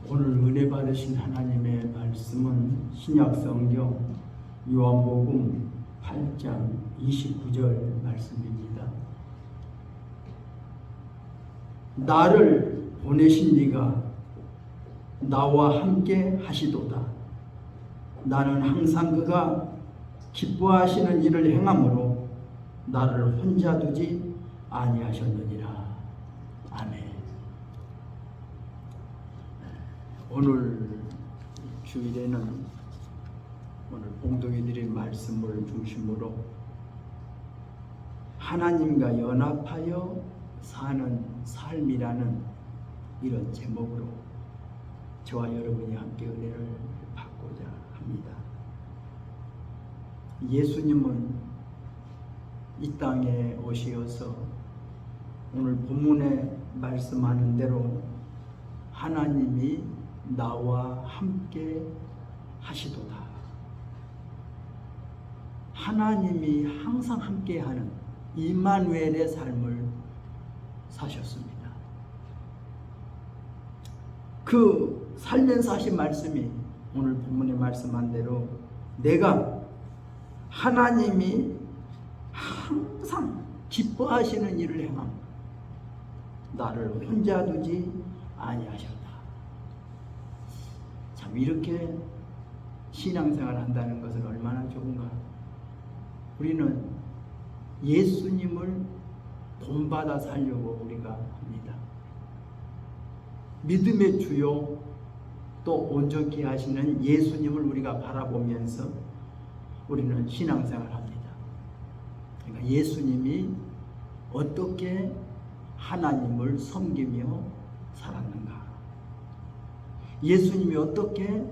오늘 은혜 받으신 하나님의 말씀은 신약성경 요한복음 8장 29절 말씀입니다. 나를 보내신 이가 나와 함께 하시도다. 나는 항상 그가 기뻐하시는 일을 행함으로 나를 혼자 두지 아니하셨느니라. 아멘. 오늘 주일에는 오늘 봉독해 드린 말씀을 중심으로 하나님과 연합하여 사는 삶이라는 이런 제목으로 저와 여러분이 함께 은혜를 받고자 합니다. 예수님은 이 땅에 오시어서 오늘 본문에 말씀하는 대로 하나님이 나와 함께 하시도다. 하나님이 항상 함께하는 임마누엘의 삶을 사셨습니다. 그 살면서 하신 말씀이 오늘 본문에 말씀한 대로 내가 하나님이 항상 기뻐하시는 일을 행함 나를 혼자 두지 아니하셨다. 참 이렇게 신앙생활 한다는 것은 얼마나 좋은가. 우리는 예수님을 본받아 살려고 우리가 합니다. 믿음의 주요 또 온전케 하시는 예수님을 우리가 바라보면서 우리는 신앙생활 합니다. 그러니까 예수님이 어떻게 하나님을 섬기며 살았는가, 예수님이 어떻게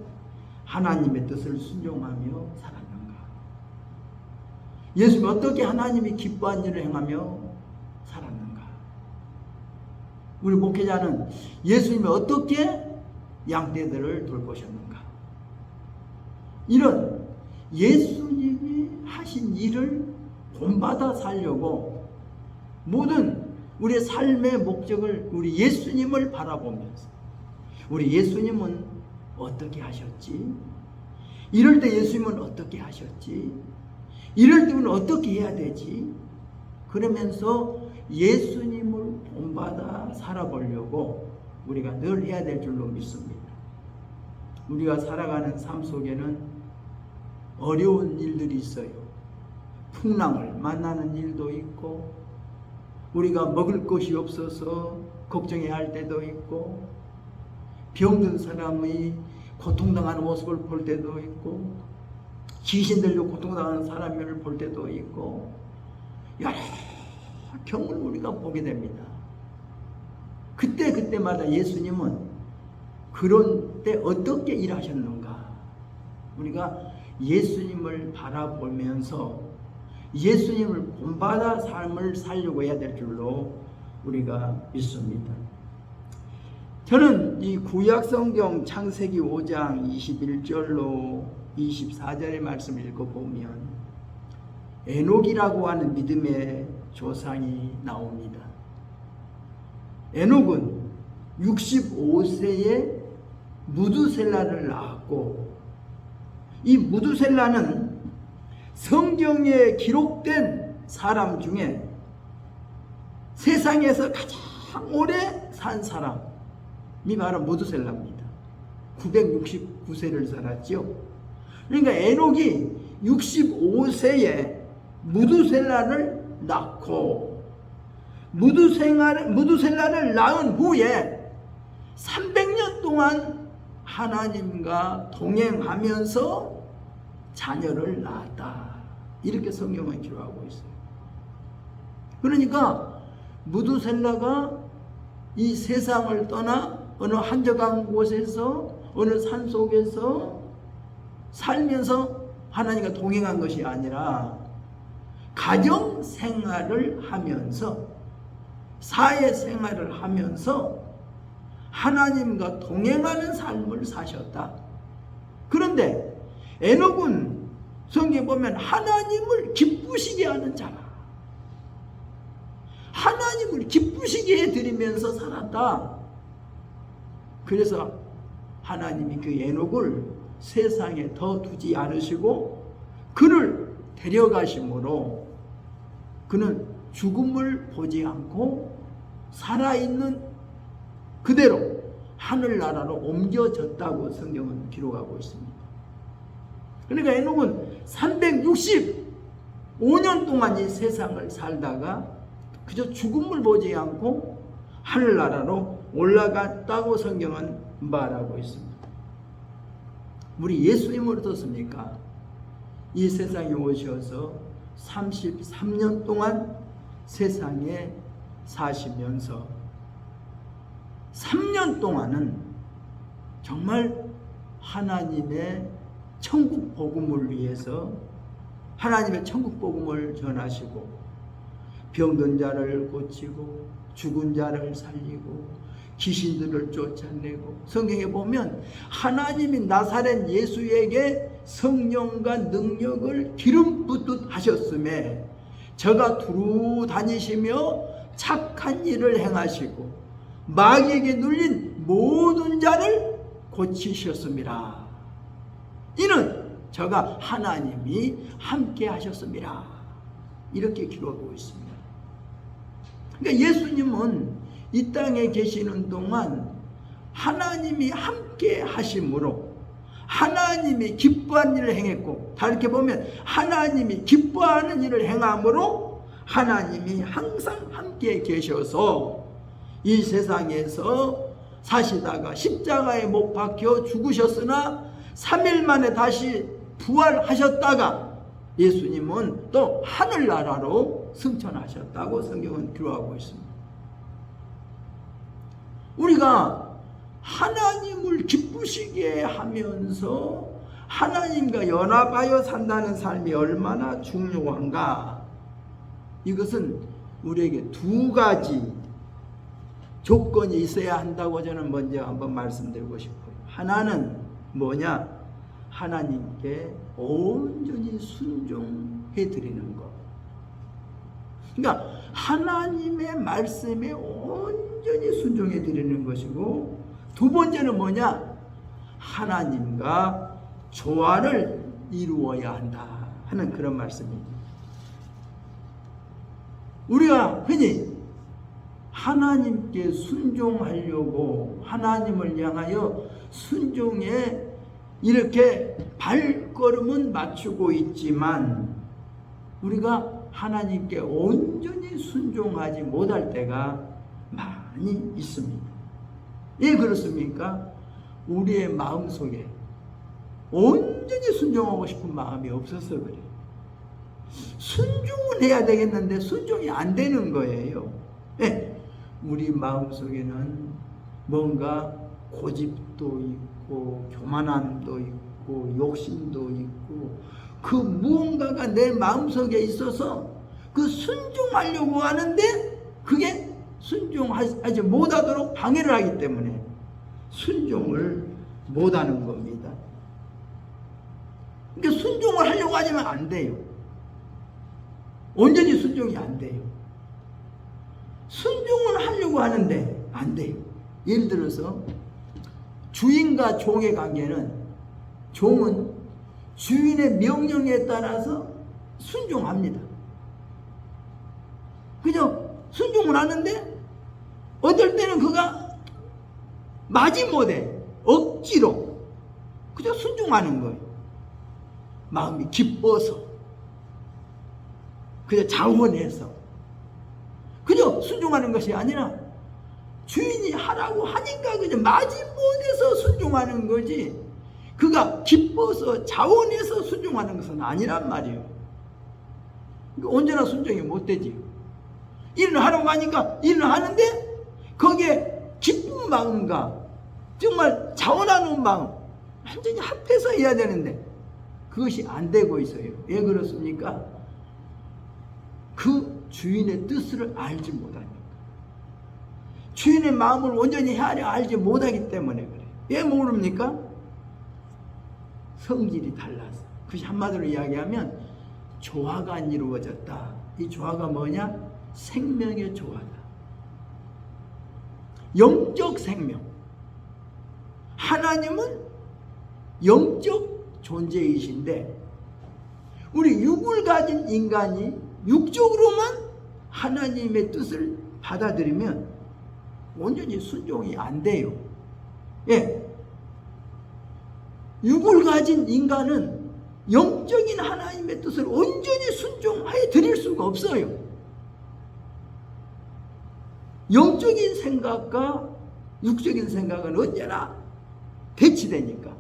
하나님의 뜻을 순종하며 살았는가, 예수님이 어떻게 하나님이 기뻐한 일을 행하며 살았는가. 우리 목회자는 예수님이 어떻게 양떼들을 돌보셨는가, 이런 예수님이 하신 일을 본받아 살려고 모든 우리의 삶의 목적을 우리 예수님을 바라보면서 우리 예수님은 어떻게 하셨지? 이럴 때 예수님은 어떻게 하셨지? 이럴 때는 어떻게 해야 되지? 그러면서 예수님을 본받아 살아보려고 우리가 늘 해야 될 줄로 믿습니다. 우리가 살아가는 삶 속에는 어려운 일들이 있어요. 풍랑을 만나는 일도 있고, 우리가 먹을 것이 없어서 걱정해야 할 때도 있고, 병든 사람의 고통당하는 모습을 볼 때도 있고, 귀신 들려 고통당하는 사람을 볼 때도 있고, 여러 경우를 우리가 보게 됩니다. 그때마다 예수님은 그런 때 어떻게 일하셨는가, 우리가 예수님을 바라보면서 예수님을 본받아 삶을 살려고 해야 될 줄로 우리가 믿습니다. 저는 이 구약성경 창세기 5장 21절로 24절의 말씀을 읽어보면 에녹이라고 하는 믿음의 조상이 나옵니다. 에녹은 65세에 무두셀라를 낳았고, 이 무두셀라는 성경에 기록된 사람 중에 세상에서 가장 오래 산 사람이 바로 무두셀라입니다. 969세를 살았죠. 그러니까 에녹이 65세에 무두셀라를 낳고, 무두셀라를 낳은 후에 300년 동안 하나님과 동행하면서 자녀를 낳았다. 이렇게 성경은 기록하고 있어요. 그러니까 무두셀라가 이 세상을 떠나 어느 한적한 곳에서 어느 산속에서 살면서 하나님과 동행한 것이 아니라 가정생활을 하면서 사회생활을 하면서 하나님과 동행하는 삶을 사셨다. 그런데 에녹은 성경에 보면 하나님을 기쁘시게 하는 자라. 하나님을 기쁘시게 해드리면서 살았다. 그래서 하나님이 그 에녹을 세상에 더 두지 않으시고 그를 데려가심으로 그는 죽음을 보지 않고 살아있는 그대로 하늘나라로 옮겨졌다고 성경은 기록하고 있습니다. 그러니까 에녹은 365년 동안 이 세상을 살다가 그저 죽음을 보지 않고 하늘나라로 올라갔다고 성경은 말하고 있습니다. 우리 예수님을 어떻습니까? 이 세상에 오셔서 33년 동안 세상에 사시면서 3년 동안은 정말 하나님의 천국 복음을 위해서 하나님의 천국 복음을 전하시고 병든 자를 고치고 죽은 자를 살리고 귀신들을 쫓아내고 성경에 보면 하나님이 나사렛 예수에게 성령과 능력을 기름 붓듯 하셨음에 저가 두루 다니시며 착한 일을 행하시고 마귀에게 눌린 모든 자를 고치셨습니다. 이는 저가 하나님이 함께 하셨습니다. 이렇게 기록하고 있습니다. 그러니까 예수님은 이 땅에 계시는 동안 하나님이 함께 하심으로 하나님이 기뻐하는 일을 행했고, 다르게 보면 하나님이 기뻐하는 일을 행함으로 하나님이 항상 함께 계셔서 이 세상에서 사시다가 십자가에 못 박혀 죽으셨으나 3일 만에 다시 부활하셨다가 예수님은 또 하늘나라로 승천하셨다고 성경은 기록하고 있습니다. 우리가 하나님을 기쁘시게 하면서 하나님과 연합하여 산다는 삶이 얼마나 중요한가, 이것은 우리에게 두 가지 조건이 있어야 한다고 저는 먼저 한번 말씀드리고 싶어요. 하나는 뭐냐? 하나님께 온전히 순종해 드리는 것. 그러니까 하나님의 말씀에 온전히 순종해 드리는 것이고, 두 번째는 뭐냐? 하나님과 조화를 이루어야 한다 하는 그런 말씀입니다. 우리가 흔히 하나님께 순종하려고 하나님을 향하여 순종에 이렇게 발걸음은 맞추고 있지만 우리가 하나님께 온전히 순종하지 못할 때가 많이 있습니다. 왜 그렇습니까? 우리의 마음속에 온전히 순종하고 싶은 마음이 없어서 그래요. 순종은 해야 되겠는데 순종이 안 되는 거예요. 네. 우리 마음속에는 뭔가 고집도 있고 교만함도 있고 욕심도 있고 그 무언가가 내 마음속에 있어서 그 순종하려고 하는데 그게 순종하지 못하도록 방해를 하기 때문에 순종을 못하는 겁니다. 그러니까 순종을 하려고 하지만 안 돼요. 온전히 순종이 안 돼요. 순종을 하려고 하는데 안 돼요. 예를 들어서 주인과 종의 관계는, 종은 주인의 명령에 따라서 순종합니다. 그죠? 순종을 하는데 어떨 때는 그가 마지못해 억지로 그저 순종하는 거예요. 마음이 기뻐서, 그저 자원해서 그저 순종하는 것이 아니라 주인이 하라고 하니까 그저 마지못해서 순종하는 거지, 그가 기뻐서 자원해서 순종하는 것은 아니란 말이에요. 그러니까 언제나 순종이 못 되지. 일을 하라고 하니까 일을 하는데 거기에 기쁜 마음과 정말 자원하는 마음 완전히 합해서 해야 되는데 그것이 안 되고 있어요. 왜 그렇습니까? 그 주인의 뜻을 알지 못하니까, 주인의 마음을 온전히 헤아려 알지 못하기 때문에 그래요. 왜 모릅니까? 성질이 달라서. 그것이 한마디로 이야기하면 조화가 안 이루어졌다. 이 조화가 뭐냐? 생명의 조화다. 영적 생명, 하나님은 영적 존재이신데 우리 육을 가진 인간이 육적으로만 하나님의 뜻을 받아들이면 온전히 순종이 안 돼요. 예. 육을 가진 인간은 영적인 하나님의 뜻을 온전히 순종하여 드릴 수가 없어요. 영적인 생각과 육적인 생각은 언제나 대치되니까.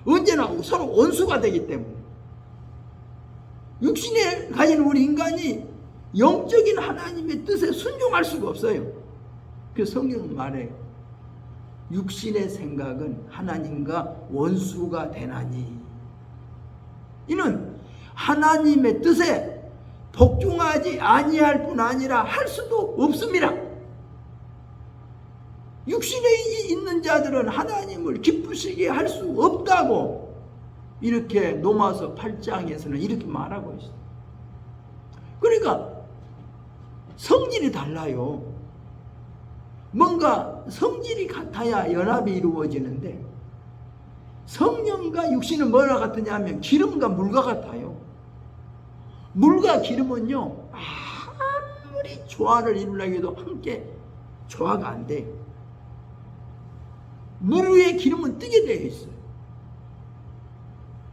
언제나 서로 원수가 되기 때문에. 육신에 가진 우리 인간이 영적인 하나님의 뜻에 순종할 수가 없어요. 그래서 성경은 말해요. 육신의 생각은 하나님과 원수가 되나니. 이는 하나님의 뜻에 복종하지 아니할 뿐 아니라 할 수도 없습니다. 육신에 있는 자들은 하나님을 기쁘시게 할 수 없다고 이렇게 로마서 8장에서는 이렇게 말하고 있어요. 그러니까 성질이 달라요. 뭔가 성질이 같아야 연합이 이루어지는데 성령과 육신은 뭐가 같으냐 하면 기름과 물과 같아요. 물과 기름은요 아무리 조화를 이루려고 해도 함께 조화가 안 돼요. 물 위에 기름은 뜨게 되어 있어요.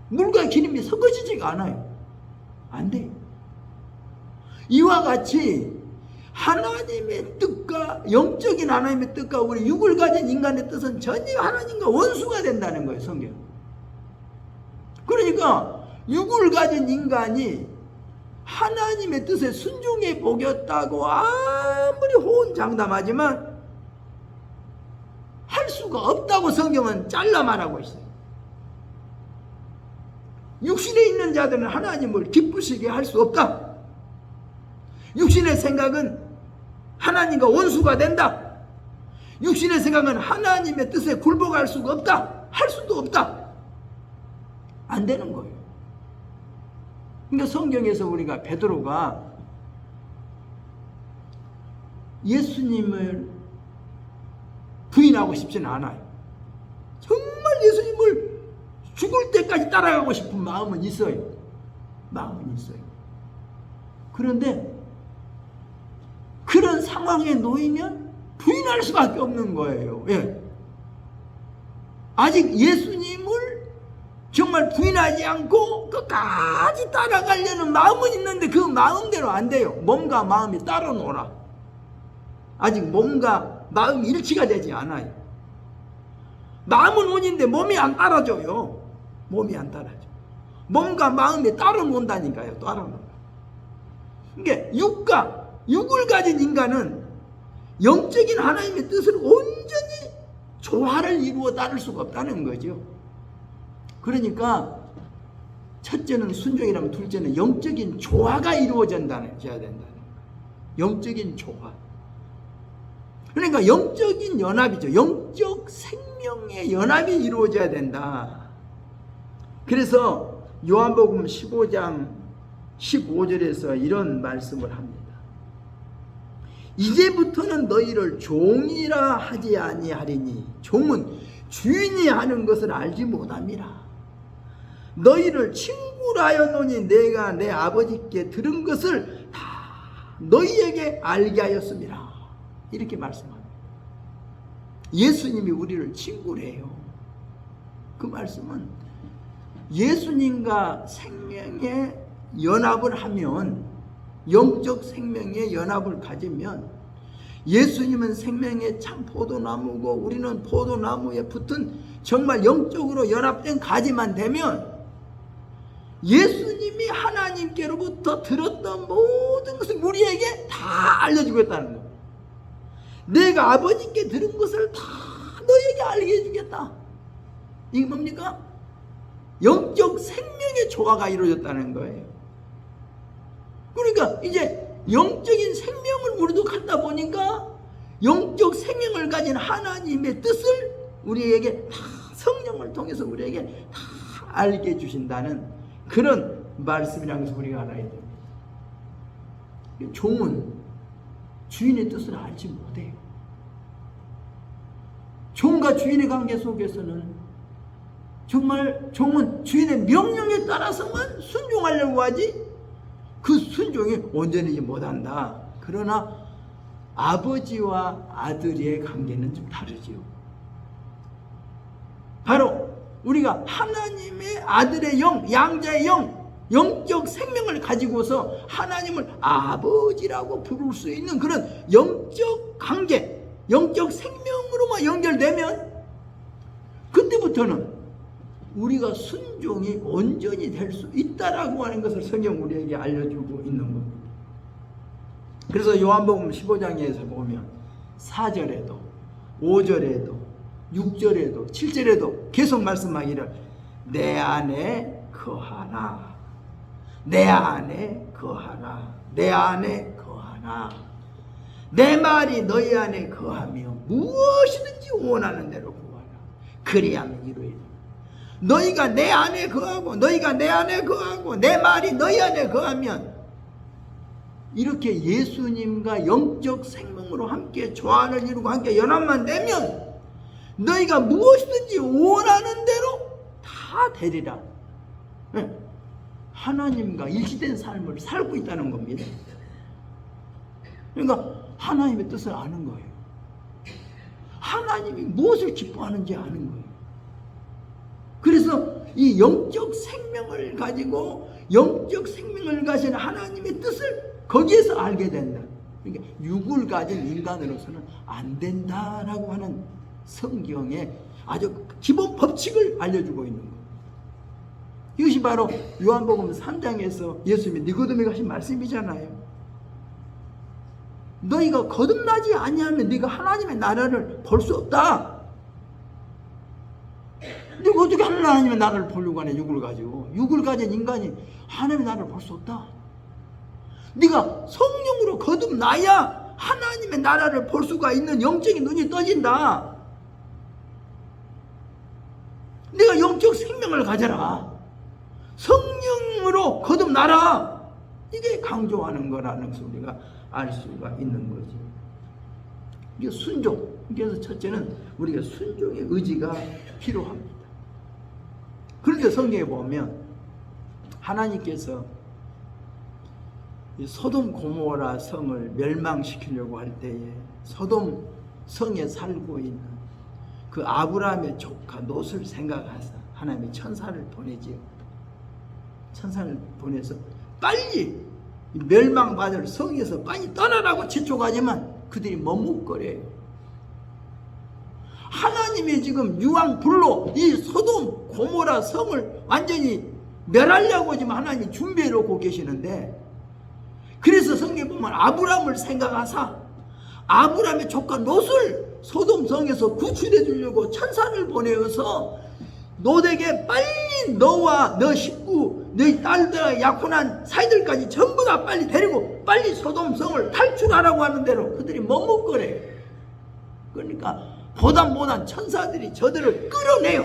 물과 기름이 섞어지지가 않아요. 안 돼요. 이와 같이 하나님의 뜻과 영적인 하나님의 뜻과 우리 육을 가진 인간의 뜻은 전혀 하나님과 원수가 된다는 거예요. 성경. 그러니까 육을 가진 인간이 하나님의 뜻에 순종해 보겠다고 아무리 호언장담하지만 할 수가 없다고 성경은 잘라 말하고 있어요. 육신에 있는 자들은 하나님을 기쁘시게 할 수 없다. 육신의 생각은 하나님과 원수가 된다. 육신의 생각은 하나님의 뜻에 굴복할 수가 없다. 할 수도 없다. 안 되는 거예요. 그러니까 성경에서 우리가 베드로가 예수님을 부인하고 싶지는 않아요. 정말 예수님을 죽을 때까지 따라가고 싶은 마음은 있어요. 마음은 있어요. 그런데 그런 상황에 놓이면 부인할 수밖에 없는 거예요. 예. 아직 예수님을 정말 부인하지 않고 끝까지 따라가려는 마음은 있는데 그 마음대로 안 돼요. 몸과 마음이 따로 놀아. 아직 몸과 마음이 일치가 되지 않아요. 마음은 원인데 몸이 안 따라줘요. 몸이 안 따라줘. 몸과 마음이 따로 논다니까요. 따로 놀아. 그러니까 육을 가진 인간은 영적인 하나님의 뜻을 온전히 조화를 이루어 따를 수가 없다는 거죠. 그러니까 첫째는 순종이라면 둘째는 영적인 조화가 이루어져야 된다는 거예요. 영적인 조화. 그러니까 영적인 연합이죠. 영적 생명의 연합이 이루어져야 된다. 그래서 요한복음 15장 15절에서 이런 말씀을 합니다. 이제부터는 너희를 종이라 하지 아니하리니 종은 주인이 하는 것을 알지 못함이라. 너희를 친구라 하였노니 내가 내 아버지께 들은 것을 다 너희에게 알게 하였습니다. 이렇게 말씀합니다. 예수님이 우리를 친구래요. 그 말씀은 예수님과 생명의 연합을 하면, 영적 생명의 연합을 가지면, 예수님은 생명의 참 포도나무고 우리는 포도나무에 붙은 정말 영적으로 연합된 가지만 되면 예수님이 하나님께로부터 들었던 모든 것을 우리에게 다 알려주겠다는 거예요. 내가 아버지께 들은 것을 다 너에게 알게 해주겠다. 이게 뭡니까? 영적 생명의 조화가 이루어졌다는 거예요. 그러니까 이제 영적인 생명을 우리도 갖다 보니까 영적 생명을 가진 하나님의 뜻을 우리에게 다 성령을 통해서 우리에게 다 알게 해주신다는 그런 말씀이라는 것을 우리가 알아야 됩니다. 종은 주인의 뜻을 알지 못해요. 종과 주인의 관계 속에서는 정말 종은 주인의 명령에 따라서만 순종하려고 하지 그 순종이 온전히 못한다. 그러나 아버지와 아들의 관계는 좀 다르지요. 바로 우리가 하나님의 아들의 영, 양자의 영, 영적 생명을 가지고서 하나님을 아버지라고 부를 수 있는 그런 영적 관계, 영적 생명으로만 연결되면 그때부터는 우리가 순종이 온전히 될 수 있다라고 하는 것을 성경 우리에게 알려주고 있는 겁니다. 그래서 요한복음 15장에서 보면 4절에도 5절에도 6절에도 7절에도 계속 말씀하기를 내 안에 거하라, 내 안에 거하라, 내 안에 거하라, 내 말이 너희 안에 거하며 무엇이든지 원하는 대로 구하라. 그리하면 이루리라. 너희가 내 안에 거하고 너희가 내 안에 거하고 내 말이 너희 안에 거하면, 이렇게 예수님과 영적 생명으로 함께 조화를 이루고 함께 연합만 되면 너희가 무엇이든지 원하는 대로 다 되리라. 하나님과 일치된 삶을 살고 있다는 겁니다. 그러니까 하나님의 뜻을 아는 거예요. 하나님이 무엇을 기뻐하는지 아는 거예요. 그래서 이 영적 생명을 가지고 영적 생명을 가진 하나님의 뜻을 거기에서 알게 된다. 그러니까 육을 가진 인간으로서는 안 된다라고 하는 성경의 아주 기본 법칙을 알려주고 있는 거예요. 이것이 바로 요한복음 3장에서 예수님이 니고데모에게 하신 말씀이잖아요. 너희가 거듭나지 아니하면 네가 하나님의 나라를 볼 수 없다. 네가 어떻게 하나님의 나라를 보려고 하냐. 육을 가지고, 육을 가진 인간이 하나님의 나라를 볼 수 없다. 네가 성령으로 거듭나야 하나님의 나라를 볼 수가 있는 영적인 눈이 떠진다. 네가 영적 생명을 가져라. 성령으로 거듭나라. 이게 강조하는 거라는 것을 우리가 알 수가 있는 거지. 이게 순종. 그래서 첫째는 우리가 순종의 의지가 필요합니다. 그런데 성경에 보면 하나님께서 소돔 고모라 성을 멸망시키려고 할 때에 소돔 성에 살고 있는 그 아브라함의 조카 롯을 생각하사 하나님이 천사를 보내지요. 천사를 보내서 빨리 멸망받을 성에서 빨리 떠나라고 재촉하지만 그들이 머뭇거려요. 하나님이 지금 유황불로 이 소돔 고모라 성을 완전히 멸하려고 지금 하나님이 준비해 놓고 계시는데, 그래서 성경에 보면 아브라함을 생각하사 아브라함의 조카 롯을 소돔 성에서 구출해 주려고 천사를 보내어서 롯에게 빨리 너와 너 식구 너희 딸들과 약혼한 사이들까지 전부 다 빨리 데리고 빨리 소돔 성을 탈출하라고 하는 대로 그들이 머뭇거려요. 그러니까 보단 천사들이 저들을 끌어내요.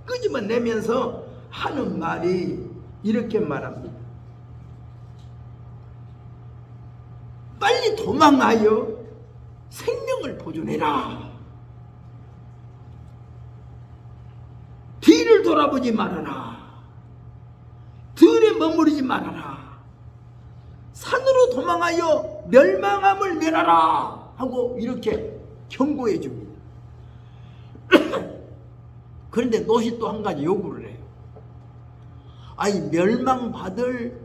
끄집어내면서 하는 말이 이렇게 말합니다. 빨리 도망하여 생명을 보존해라. 뒤를 돌아보지 말아라. 들에 머무르지 말아라. 산으로 도망하여 멸망함을 면하라 하고 이렇게 경고해 줍니다. 그런데 롯이 또 한 가지 요구를 해요. 아니, 멸망받을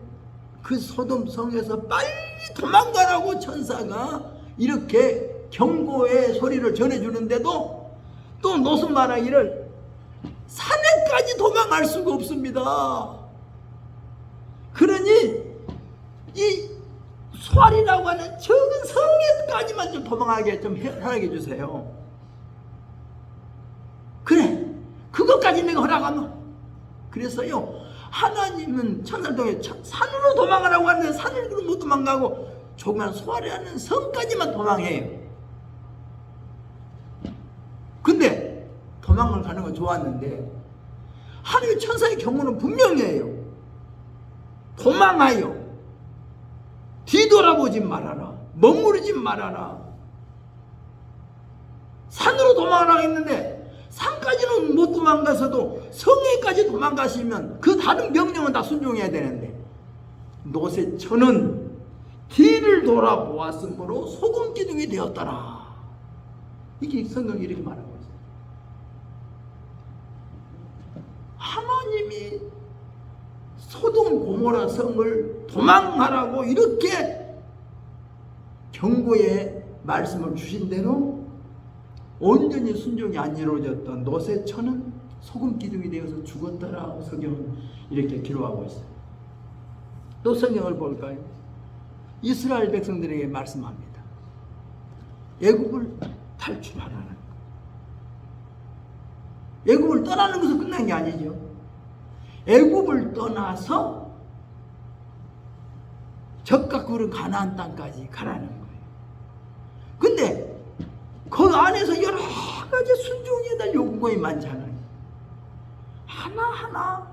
그 소돔 성에서 빨리 도망가라고 천사가 이렇게 경고의 소리를 전해주는데도 또 롯은 말하기를 산에까지 도망갈 수가 없습니다. 그러니 이 소알이라고 하는 적은 성에까지만 좀 도망하게 좀 허락해 주세요. 그래, 그것까지 내가 허락하면. 그래서요, 하나님은 천사를 통해 산으로 도망가라고 하는데 산으로 못 도망가고 조그만 소알이라는 성까지만 도망해요. 근데 도망을 가는 건 좋았는데 하나님의 천사의 경우는 분명해요. 도망하여 뒤돌아보지 말아라. 머무르지 말아라. 산으로 도망하라 했는데 산까지는 못 도망가서도 성에까지 도망가시면 그 다른 명령은 다 순종해야 되는데, 노새처는 뒤를 돌아보았으므로 소금 기둥이 되었더라. 이게 성경이 이렇게 말하고 있어요. 하나님이 소돔 고모라 성을 도망하라고 이렇게 경고의 말씀을 주신 대로 온전히 순종이 안 이루어졌던 노새처는 소금 기둥이 되어서 죽었더라고 성경은 이렇게 기록하고 있어요. 또 성경을 볼까요? 이스라엘 백성들에게 말씀합니다. 애굽을 탈출하라는 것. 애굽을 떠나는 것은 끝난 게 아니죠. 애굽을 떠나서 적과 꿀은 가나안 땅까지 가라는 거예요. 근데 그 안에서 여러 가지 순종에 대한 요구가 많잖아요. 하나하나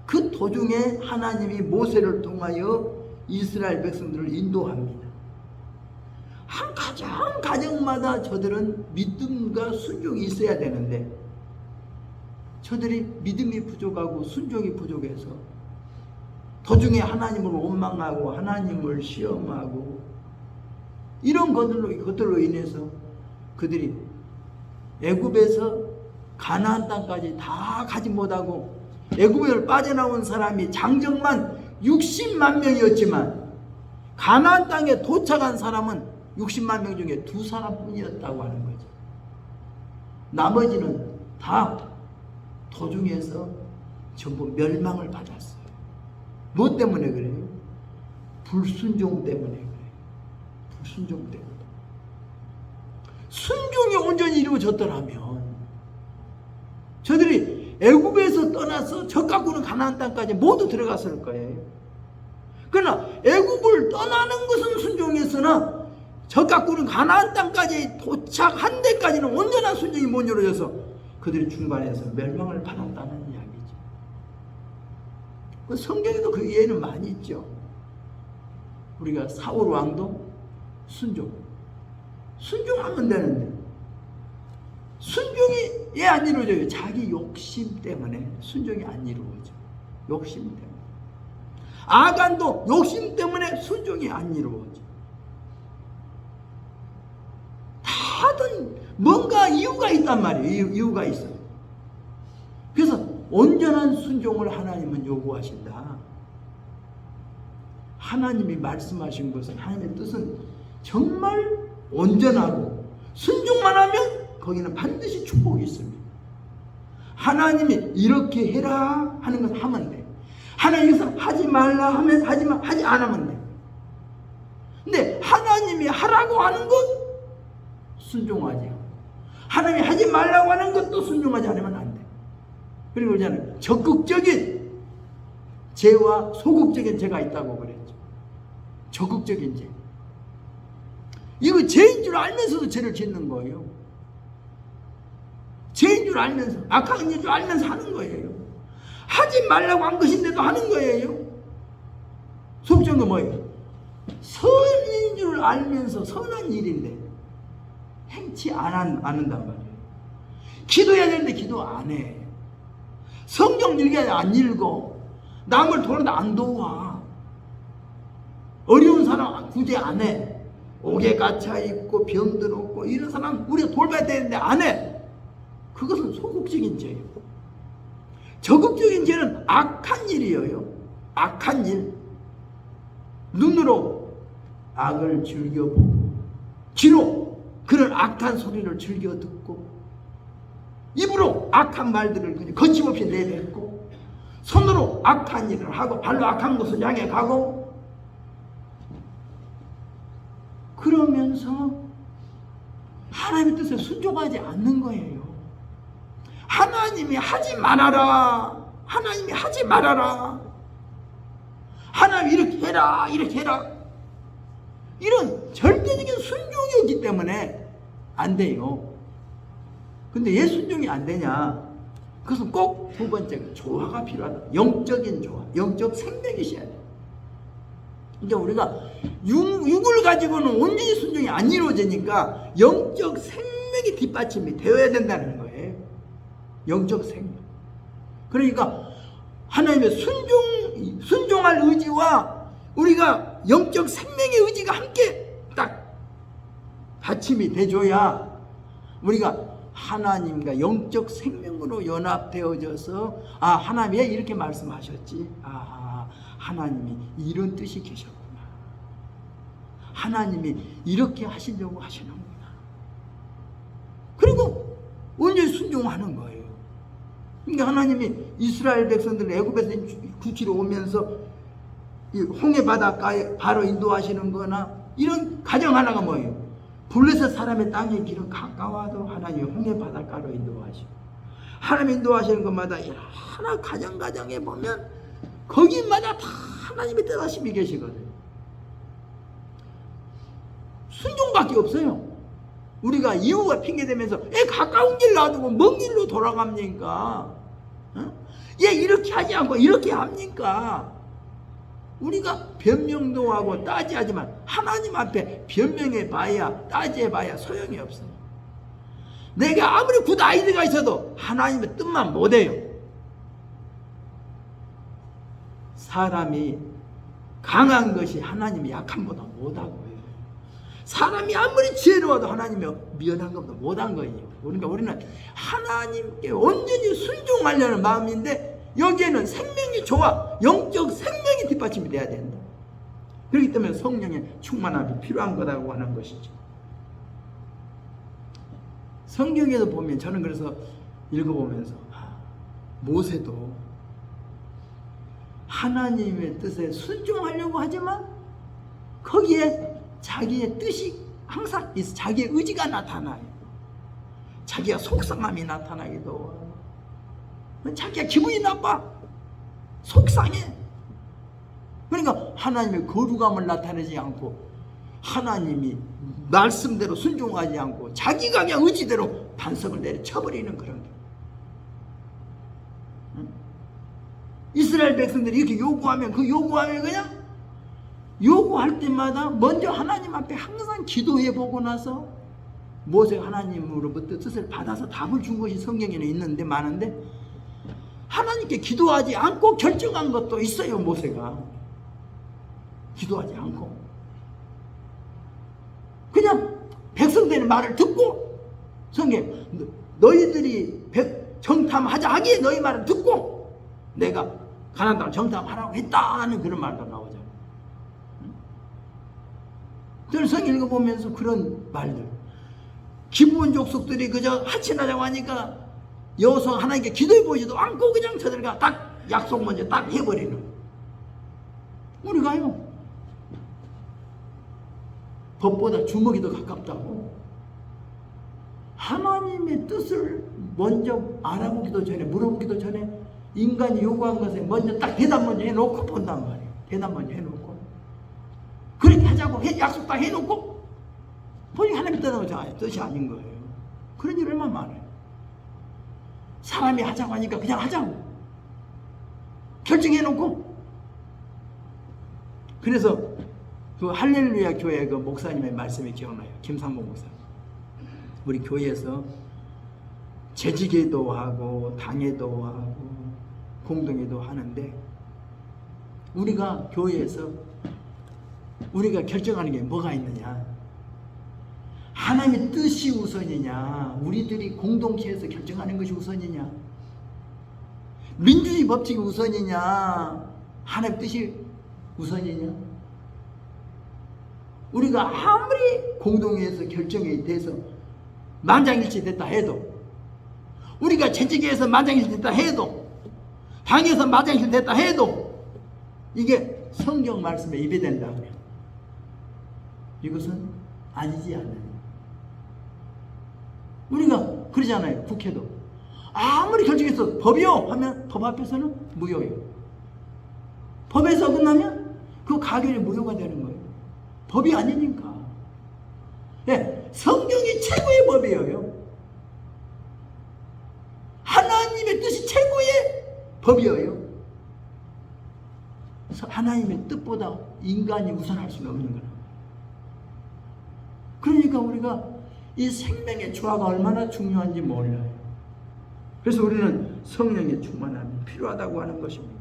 그 도중에 하나님이 모세를 통하여 이스라엘 백성들을 인도합니다. 한 가정마다 저들은 믿음과 순종이 있어야 되는데, 저들이 믿음이 부족하고 순종이 부족해서 도중에 하나님을 원망하고 하나님을 시험하고 이런 것들로 인해서 그들이 애굽에서 가나안 땅까지 다 가지 못하고, 애굽을 빠져나온 사람이 장정만 60만 명이었지만 가나안 땅에 도착한 사람은 60만 명 중에 2사람뿐이었다고 하는 거죠. 나머지는 다 도중에서 전부 멸망을 받았어요. 뭐 때문에 그래요? 불순종 때문에 그래요. 불순종 때문에. 순종이 온전히 이루어졌더라면 저들이 애굽에서 떠나서 적각구는 가나안 땅까지 모두 들어갔을 거예요. 그러나 애굽을 떠나는 것은 순종이었으나 적각구는 가나안 땅까지 도착한 데까지는 온전한 순종이 못 이루어져서 그들이 중간에서 멸망을 받았다는 이야기죠. 그 성경에도 그 예는 많이 있죠. 우리가 사울 왕도 순종하면 되는데 순종이 왜 안 이루어져요? 자기 욕심 때문에 순종이 안 이루어져. 욕심 때문에. 아간도 욕심 때문에 순종이 안 이루어져. 다들 뭔가 이유가 있단 말이에요. 이유가 있어요. 그래서 온전한 순종을 하나님은 요구하신다. 하나님이 말씀하신 것은, 하나님의 뜻은 정말 온전하고 순종만 하면 거기는 반드시 축복이 있습니다. 하나님이 이렇게 해라 하는 것을 하면 돼. 하나님께서 하지 말라 하면 하지 않으면 돼. 근데 하나님이 하라고 하는 것 순종하지. 하나님이 하지 말라고 하는 것도 순종하지 않으면 안 돼. 그리고 그러잖아요. 적극적인 죄와 소극적인 죄가 있다고 그랬죠. 적극적인 죄. 이거 죄인 줄 알면서도 죄를 짓는 거예요. 죄인 줄 알면서, 악한 일 줄 알면서 하는 거예요. 하지 말라고 한 것인데도 하는 거예요. 속정은 뭐예요? 선인 줄 알면서 선한 일인데 행치 않는단 말이에요. 기도해야 되는데 기도 안 해. 성경 읽기 안 읽어. 남을 도와도 안 도와. 어려운 사람 구제 안 해. 옥에 갇혀 있고 병들 없고 이런 사람 우리가 돌봐야 되는데 안 해. 그것은 소극적인 죄예요. 적극적인 죄는 악한 일이에요. 악한 일. 눈으로 악을 즐겨보고, 귀로 그런 악한 소리를 즐겨 듣고, 입으로 악한 말들을 거침없이 내뱉고, 손으로 악한 일을 하고, 발로 악한 것을 향해 가고, 그러면서 하나님의 뜻에 순종하지 않는 거예요. 하나님이 하지 말아라. 하나님이 하지 말아라. 하나님 이렇게 해라. 이렇게 해라. 이런 절대적인 순종이 없기 때문에 안 돼요. 근데 왜 순종이 안 되냐? 그것은 꼭 두 번째가 조화가 필요하다. 영적인 조화. 영적 생명이 있어야 돼. 이제 우리가 육을 가지고는 온전히 순종이 안 이루어지니까 영적 생명이 뒷받침이 되어야 된다는 거예요. 영적 생명. 그러니까 하나님의 순종할 의지와 우리가 영적 생명의 의지가 함께 딱 받침이 돼줘야 우리가 하나님과 영적 생명으로 연합되어져서 하나님이 이렇게 말씀하셨지. 하나님이 이런 뜻이 계셨구나. 하나님이 이렇게 하시려고 하시는구나. 그리고 온전히 순종하는 거예요. 그러니까 하나님이 이스라엘 백성들 애굽에서 구치러 오면서 이 홍해 바닷가에 바로 인도하시는 거나 이런 가정 하나가 뭐예요? 블레셋 사람의 땅의 길은 가까워도 하나님이 홍해 바닷가로 인도하시고, 하나님 인도하시는 것마다 하나 가정에 보면 거기마다 다 하나님의 뜻하심이 계시거든요. 순종밖에 없어요. 우리가 이유가 핑계대면서 가까운 길 놔두고 먼 길로 돌아갑니까? 이렇게 하지 않고 이렇게 합니까? 우리가 변명도 하고 따지하지만 하나님 앞에 변명해봐야 따지해봐야 소용이 없어요. 내가 아무리 굿 아이디어가 있어도 하나님의 뜻만 못해요. 사람이 강한 것이 하나님이 약함보다 못하고요. 사람이 아무리 지혜로워도 하나님이 미련한 것보다 못한 거예요. 그러니까 우리는 하나님께 온전히 순종하려는 마음인데 여기에는 생명이 좋아 영적 생명이 뒷받침이 돼야 된다. 그렇기 때문에 성령의 충만함이 필요한 거라고 하는 것이죠. 성경에도 보면 저는 그래서 읽어보면서 모세도 하나님의 뜻에 순종하려고 하지만 거기에 자기의 뜻이 항상 있어. 자기의 의지가 나타나요. 자기가 속상함이 나타나기도 하고, 자기가 기분이 나빠, 속상해. 그러니까 하나님의 거룩함을 나타내지 않고 하나님이 말씀대로 순종하지 않고 자기가 그냥 의지대로 반석을 내려쳐버리는 그런 게. 이스라엘 백성들이 이렇게 요구하면 그 요구하면 그냥 요구할 때마다 먼저 하나님 앞에 항상 기도해 보고 나서 모세가 하나님으로부터 뜻을 받아서 답을 준 것이 성경에는 있는데 많은데 하나님께 기도하지 않고 결정한 것도 있어요. 모세가 기도하지 않고 그냥 백성들의 말을 듣고 성경 너희들이 정탐하자 하기에 너희 말을 듣고 내가 가나안 땅을 정탐하라고 했다는 그런 말도 나오잖아요. 저는 성경 읽어보면서 그런 말들 기브온 족속들이 그저 하친하자고 하니까 여호수아 하나님께 기도해보지도 않고 그냥 저들과 딱 약속 먼저 딱 해버리는 우리가요 법보다 주먹이 더 가깝다고 하나님의 뜻을 먼저 알아보기도 전에 물어보기도 전에 인간이 요구한 것에 먼저 딱 대답 먼저 해놓고 본단 말이에요. 대답 먼저 해놓고 그렇게 하자고 약속 딱 해놓고 보니 하나님 뜻이 아닌 거예요. 그런 일 얼마나 많아요. 사람이 하자고 하니까 그냥 하자고 결정해놓고. 그래서 그 할렐루야 교회 그 목사님의 말씀이 기억나요. 김상봉 목사님. 우리 교회에서 재직회도 하고 당회도 하고 공동회도 하는데 우리가 교회에서 우리가 결정하는 게 뭐가 있느냐, 하나님의 뜻이 우선이냐, 우리들이 공동체에서 결정하는 것이 우선이냐, 민주주의 법칙이 우선이냐, 하나님의 뜻이 우선이냐. 우리가 아무리 공동회에서 결정이 돼서 만장일치 됐다 해도, 우리가 재직회에서 만장일치 됐다 해도, 당에서 만장일치 됐다 해도 이게 성경 말씀에 입에된다면 이것은 아니지 않느냐. 우리가 그러잖아요. 국회도 아무리 결정해서 법이요 하면 법 앞에서는 무효예요. 법에서 끝나면 그 가결이 무효가 되는 거예요. 법이 아니니까. 네, 성경이 최고의 법이에요. 하나님의 뜻이 최고의 법이에요. 하나님의 뜻보다 인간이 우선할 수는 없는 거예요. 그러니까 우리가 이 생명의 조화가 얼마나 중요한지 몰라요. 그래서 우리는 성령의 충만함이 필요하다고 하는 것입니다.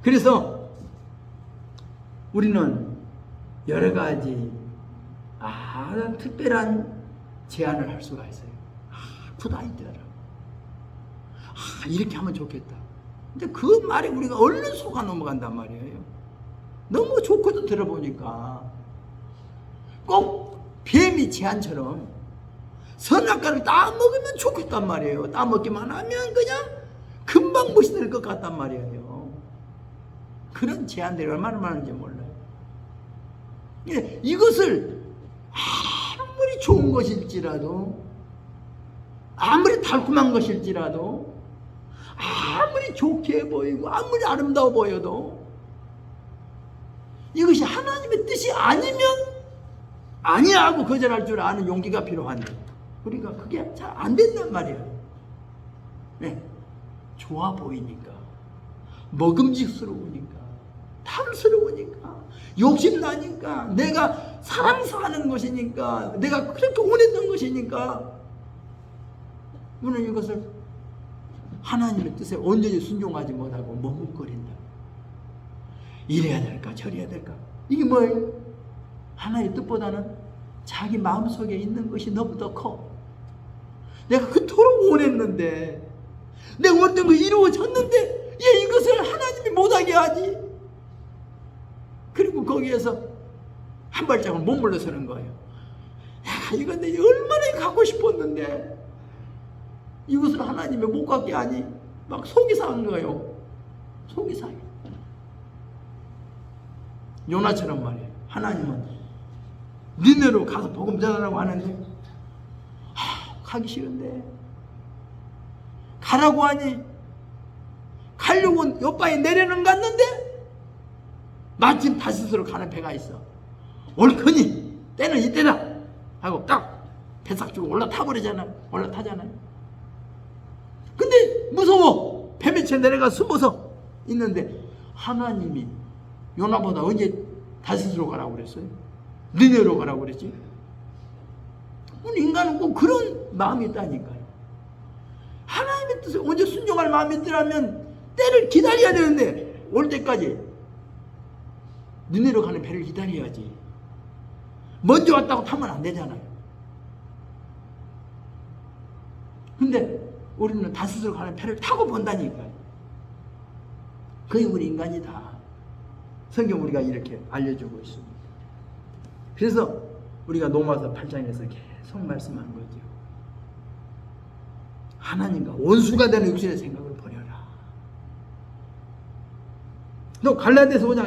그래서 우리는 여러 가지 특별한 제안을 할 수가 있어요. 굿아이디어라. 이렇게 하면 좋겠다. 근데 그 말에 우리가 얼른 속아 넘어간단 말이에요. 너무 좋고도 들어보니까 꼭 뱀이 제안처럼 선악과를 다 먹으면 좋겠단 말이에요. 다 먹기만 하면 그냥 금방 멋이 될 것 같단 말이에요. 그런 제안들이 얼마나 많은지 몰라요. 이것을 아무리 좋은 것일지라도, 아무리 달콤한 것일지라도, 아무리 좋게 보이고 아무리 아름다워 보여도 이것이 하나님의 뜻이 아니면 아니야 하고 거절할 줄 아는 용기가 필요한데 우리가 그게 잘 안 된단 말이에요. 네. 좋아 보이니까, 먹음직스러우니까, 탐스러우니까, 욕심나니까, 내가 사랑서 하는 것이니까, 내가 그렇게 원했던 것이니까 우리는 이것을 하나님의 뜻에 온전히 순종하지 못하고 머뭇거린다. 이래야 될까 저래야 될까. 이게 뭐예요? 하나님의 뜻보다는 자기 마음속에 있는 것이 너무 더 커. 내가 그토록 원했는데, 내가 원했던 거 이루어졌는데 얘 이것을 하나님이 못하게 하지. 그리고 거기에서 한 발짝을 못 물러서는 거예요. 이건 내가 얼마나 갖고 싶었는데 이것을 하나님이 못 갖게 하니 막 속이 상한 거예요. 속이 상해. 요나처럼 말이에요. 하나님은 니네로 가서 복음 전하라고 하는데 가기 싫은데 가라고 하니 가려고 옆바에 내려는 갔는데 마침 다시스로 가는 배가 있어. 옳거니 때는 이때다 하고 딱 배삭 주고 올라타버리잖아요. 올라타잖아요. 근데 무서워. 배 밑에 내려가 숨어서 있는데 하나님이 요나보다 언제 다시스로 가라고 그랬어요? 니네로 가라고 그랬지? 인간은 꼭 그런 마음이 있다니까요. 하나님의 뜻에 언제 순종할 마음이 있더라면 때를 기다려야 되는데 올 때까지 니네로 가는 배를 기다려야지. 먼저 왔다고 타면 안 되잖아요. 근데 우리는 다스스로 가는 배를 타고 본다니까요. 그게 우리 인간이다. 성경 우리가 이렇게 알려주고 있습니다. 그래서 우리가 로마서 8장에서 계속 말씀한 거죠. 하나님과 원수가 되는 육신의 생각을 버려라. 너 갈라디아서 5장